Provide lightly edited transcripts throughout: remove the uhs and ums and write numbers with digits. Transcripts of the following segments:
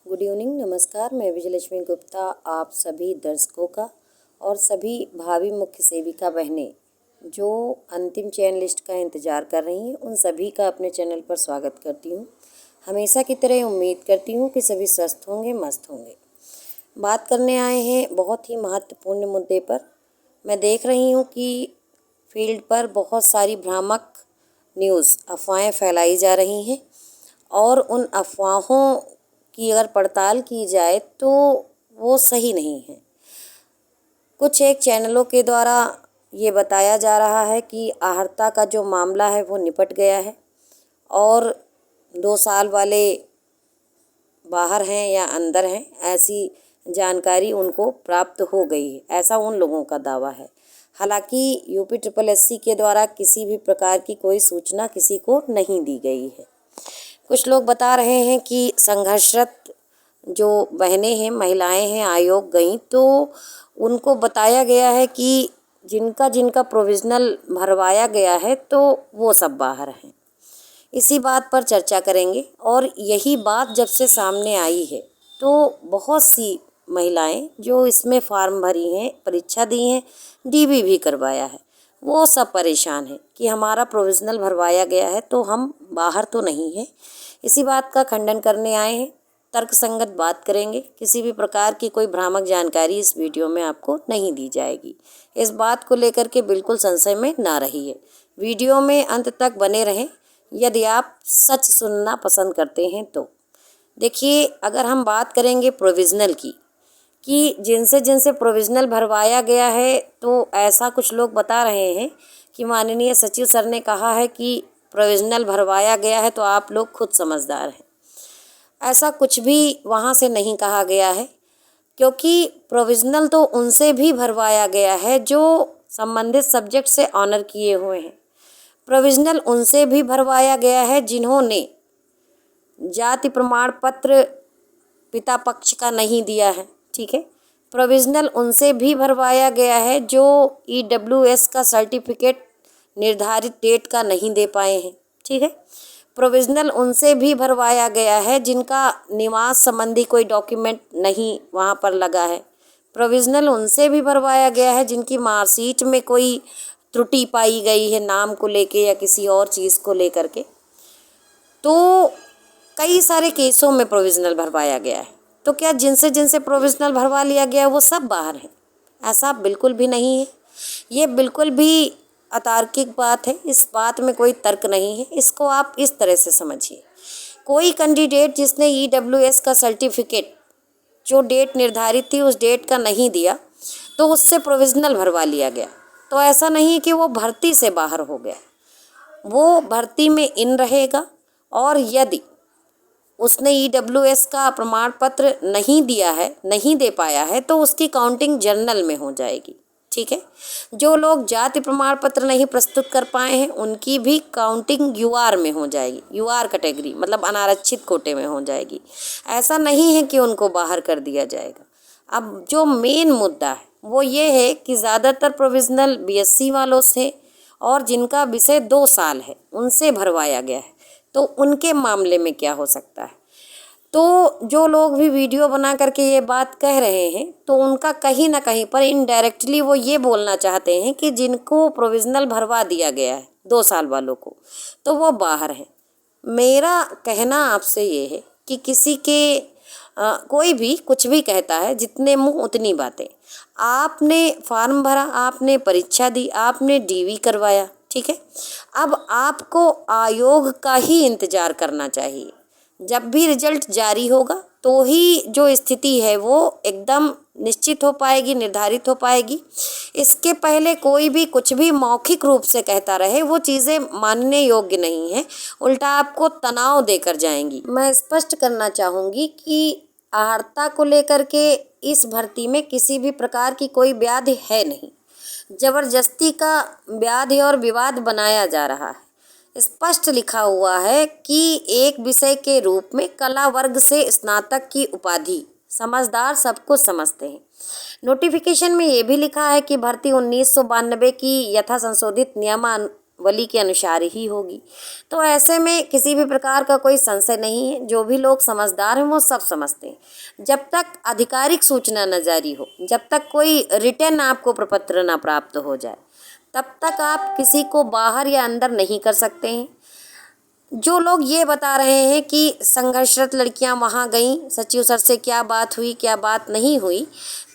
Good evening, नमस्कार। मैं विजयलक्ष्मी गुप्ता आप सभी दर्शकों का और सभी भावी मुख्य सेविका बहनें जो अंतिम चयन लिस्ट का इंतज़ार कर रही हैं उन सभी का अपने चैनल पर स्वागत करती हूं। हमेशा की तरह उम्मीद करती हूं कि सभी स्वस्थ होंगे, मस्त होंगे। बात करने आए हैं बहुत ही महत्वपूर्ण मुद्दे पर। मैं देख रही हूं कि फील्ड पर बहुत सारी भ्रामक न्यूज़ अफवाहें फैलाई जा रही हैं और उन अफवाहों की अगर पड़ताल की जाए तो वो सही नहीं है। कुछ एक चैनलों के द्वारा ये बताया जा रहा है कि आहर्ता का जो मामला है वो निपट गया है और 2 साल वाले बाहर हैं या अंदर हैं, ऐसी जानकारी उनको प्राप्त हो गई है, ऐसा उन लोगों का दावा है। हालांकि यूपी SSSC के द्वारा किसी भी प्रकार की कोई सूचना किसी को नहीं दी गई है। कुछ लोग बता रहे हैं कि संघर्षरत जो बहनें हैं, महिलाएं हैं, आयोग गईं तो उनको बताया गया है कि जिनका जिनका प्रोविज़नल भरवाया गया है तो वो सब बाहर हैं। इसी बात पर चर्चा करेंगे और यही बात जब से सामने आई है तो बहुत सी महिलाएं जो इसमें फॉर्म भरी हैं, परीक्षा दी हैं, DV भी करवाया है, वो सब परेशान हैं कि हमारा प्रोविज़नल भरवाया गया है तो हम बाहर तो नहीं हैं। इसी बात का खंडन करने आए हैं, तर्कसंगत बात करेंगे। किसी भी प्रकार की कोई भ्रामक जानकारी इस वीडियो में आपको नहीं दी जाएगी। इस बात को लेकर के बिल्कुल संशय में ना रहिए। वीडियो में अंत तक बने रहें यदि आप सच सुनना पसंद करते हैं तो। देखिए, अगर हम बात करेंगे प्रोविज़नल की कि जिनसे जिनसे प्रोविज़नल भरवाया गया है तो ऐसा कुछ लोग बता रहे हैं कि माननीय सचिव सर ने कहा है कि प्रोविज़नल भरवाया गया है तो आप लोग खुद समझदार हैं। ऐसा कुछ भी वहाँ से नहीं कहा गया है, क्योंकि प्रोविज़नल तो उनसे भी भरवाया गया है जो संबंधित सब्जेक्ट से ऑनर किए हुए हैं। प्रोविज़नल उनसे भी भरवाया गया है जिन्होंने जाति प्रमाण पत्र पिता पक्ष का नहीं दिया है, ठीक है। प्रोविज़नल उनसे भी भरवाया गया है जो EWS का सर्टिफिकेट निर्धारित डेट का नहीं दे पाए हैं, ठीक है। प्रोविज़नल उनसे भी भरवाया गया है जिनका निवास संबंधी कोई डॉक्यूमेंट नहीं वहाँ पर लगा है। प्रोविज़नल उनसे भी भरवाया गया है जिनकी मार्कशीट में कोई त्रुटि पाई गई है नाम को लेके या किसी और चीज़ को लेकर के। तो कई सारे केसों में प्रोविज़नल भरवाया गया है। तो क्या जिनसे जिनसे प्रोविज़नल भरवा लिया गया है वो सब बाहर हैं? ऐसा बिल्कुल भी नहीं है। ये बिल्कुल भी अतार्किक बात है, इस बात में कोई तर्क नहीं है। इसको आप इस तरह से समझिए, कोई कैंडिडेट जिसने EWS का सर्टिफिकेट जो डेट निर्धारित थी उस डेट का नहीं दिया तो उससे प्रोविज़नल भरवा लिया गया, तो ऐसा नहीं है कि वो भर्ती से बाहर हो गया। वो भर्ती में इन रहेगा और यदि उसने EWS का प्रमाण पत्र नहीं दिया है, नहीं दे पाया है, तो उसकी काउंटिंग जर्नल में हो जाएगी, ठीक है। जो लोग जाति प्रमाण पत्र नहीं प्रस्तुत कर पाए हैं उनकी भी काउंटिंग UR में हो जाएगी। UR कैटेगरी मतलब अनारक्षित कोटे में हो जाएगी। ऐसा नहीं है कि उनको बाहर कर दिया जाएगा। अब जो मेन मुद्दा है वो ये है कि ज़्यादातर प्रोविज़नल BSc वालों से और जिनका विषय 2 साल है उनसे भरवाया गया है, तो उनके मामले में क्या हो सकता है। तो जो लोग भी वीडियो बना करके ये बात कह रहे हैं तो उनका कहीं ना कहीं पर इनडायरेक्टली वो ये बोलना चाहते हैं कि जिनको प्रोविज़नल भरवा दिया गया है 2 साल वालों को तो वो बाहर हैं। मेरा कहना आपसे ये है कि किसी के कोई भी कुछ भी कहता है, जितने मुंह उतनी बातें। आपने फॉर्म भरा, आपने परीक्षा दी, आपने DV करवाया, ठीक है। अब आपको आयोग का ही इंतज़ार करना चाहिए। जब भी रिजल्ट जारी होगा तो ही जो स्थिति है वो एकदम निश्चित हो पाएगी, निर्धारित हो पाएगी। इसके पहले कोई भी कुछ भी मौखिक रूप से कहता रहे वो चीज़ें मानने योग्य नहीं है, उल्टा आपको तनाव देकर जाएंगी। मैं स्पष्ट करना चाहूँगी कि आहर्ता को लेकर के इस भर्ती में किसी भी प्रकार की कोई व्याधि है नहीं। जबरदस्ती का व्याधि और विवाद बनाया जा रहा है। स्पष्ट लिखा हुआ है कि एक विषय के रूप में कला वर्ग से स्नातक की उपाधि। समझदार सब कुछ समझते हैं। नोटिफिकेशन में ये भी लिखा है कि भर्ती 1992 की यथा संशोधित नियमावली के अनुसार ही होगी। तो ऐसे में किसी भी प्रकार का कोई संशय नहीं है। जो भी लोग समझदार हैं वो सब समझते हैं। जब तक आधिकारिक सूचना न जारी हो, जब तक कोई रिटर्न आपको प्रपत्र ना प्राप्त हो जाए, तब तक आप किसी को बाहर या अंदर नहीं कर सकते हैं। जो लोग ये बता रहे हैं कि संघर्षरत लड़कियां वहाँ गईं, सचिव सर से क्या बात हुई क्या बात नहीं हुई,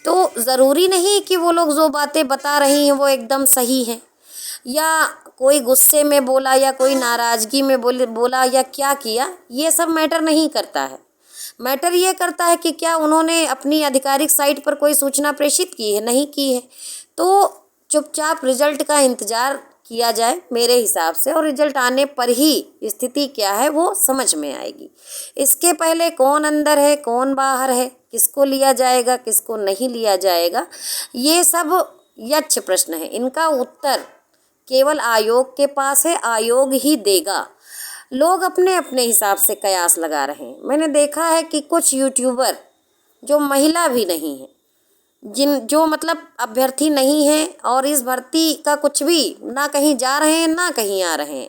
तो ज़रूरी नहीं कि वो लोग जो बातें बता रही हैं वो एकदम सही हैं, या कोई गुस्से में बोला या कोई नाराज़गी में बोला या क्या किया, ये सब मैटर नहीं करता है। मैटर ये करता है कि क्या उन्होंने अपनी आधिकारिक साइट पर कोई सूचना प्रेषित की है, नहीं की है। तो चुपचाप रिजल्ट का इंतज़ार किया जाए मेरे हिसाब से, और रिजल्ट आने पर ही स्थिति क्या है वो समझ में आएगी। इसके पहले कौन अंदर है कौन बाहर है, किसको लिया जाएगा किसको नहीं लिया जाएगा, ये सब यच्छ प्रश्न है। इनका उत्तर केवल आयोग के पास है, आयोग ही देगा। लोग अपने अपने हिसाब से कयास लगा रहे हैं। मैंने देखा है कि कुछ यूट्यूबर जो महिला भी नहीं है, जो मतलब अभ्यर्थी नहीं है और इस भर्ती का कुछ भी ना कहीं जा रहे हैं ना कहीं आ रहे हैं,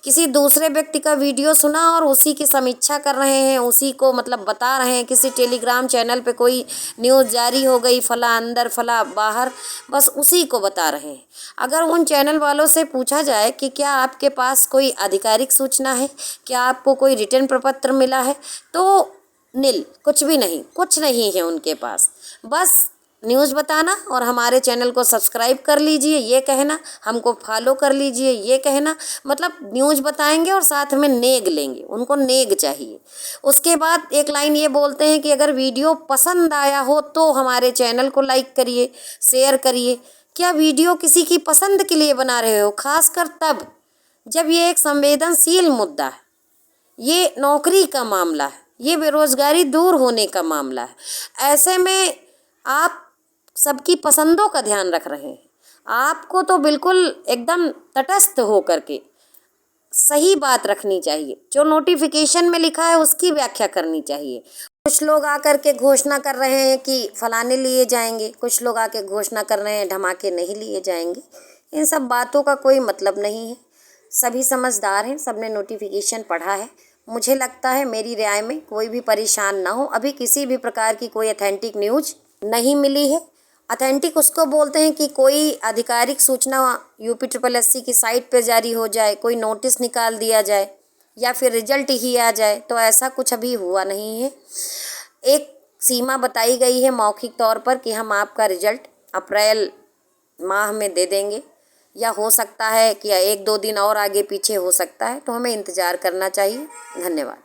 किसी दूसरे व्यक्ति का वीडियो सुना और उसी की समीक्षा कर रहे हैं, उसी को मतलब बता रहे हैं। किसी टेलीग्राम चैनल पे कोई न्यूज़ जारी हो गई, फला अंदर फला बाहर, बस उसी को बता रहे हैं। अगर उन चैनल वालों से पूछा जाए कि क्या आपके पास कोई आधिकारिक सूचना है, क्या आपको कोई रिटर्न प्रपत्र मिला है, तो नील, कुछ भी नहीं, कुछ नहीं है उनके पास। बस न्यूज़ बताना और हमारे चैनल को सब्सक्राइब कर लीजिए ये कहना, हमको फॉलो कर लीजिए ये कहना, मतलब न्यूज़ बताएंगे और साथ में नेग लेंगे, उनको नेग चाहिए। उसके बाद एक लाइन ये बोलते हैं कि अगर वीडियो पसंद आया हो तो हमारे चैनल को लाइक करिए, शेयर करिए। क्या वीडियो किसी की पसंद के लिए बना रहे हो? खासकर तब जब ये एक संवेदनशील मुद्दा है, ये नौकरी का मामला है, ये बेरोजगारी दूर होने का मामला है। ऐसे में आप सबकी पसंदों का ध्यान रख रहे हैं। आपको तो बिल्कुल एकदम तटस्थ हो करके सही बात रखनी चाहिए। जो नोटिफिकेशन में लिखा है उसकी व्याख्या करनी चाहिए। कुछ लोग आकर के घोषणा कर रहे हैं कि फलाने लिए जाएंगे, कुछ लोग आके घोषणा कर रहे हैं धमाके नहीं लिए जाएंगे। इन सब बातों का कोई मतलब नहीं है। सभी समझदार हैं, सबने नोटिफिकेशन पढ़ा है। मुझे लगता है, मेरी राय में, कोई भी परेशान ना हो। अभी किसी भी प्रकार की कोई ऑथेंटिक न्यूज़ नहीं मिली है। ऑथेंटिक उसको बोलते हैं कि कोई आधिकारिक सूचना UPSSC की साइट पर जारी हो जाए, कोई नोटिस निकाल दिया जाए या फिर रिजल्ट ही आ जाए, तो ऐसा कुछ अभी हुआ नहीं है। एक सीमा बताई गई है मौखिक तौर पर कि हम आपका रिजल्ट अप्रैल माह में दे देंगे, या हो सकता है कि 1-2 दिन और आगे पीछे हो सकता है, तो हमें इंतज़ार करना चाहिए। धन्यवाद।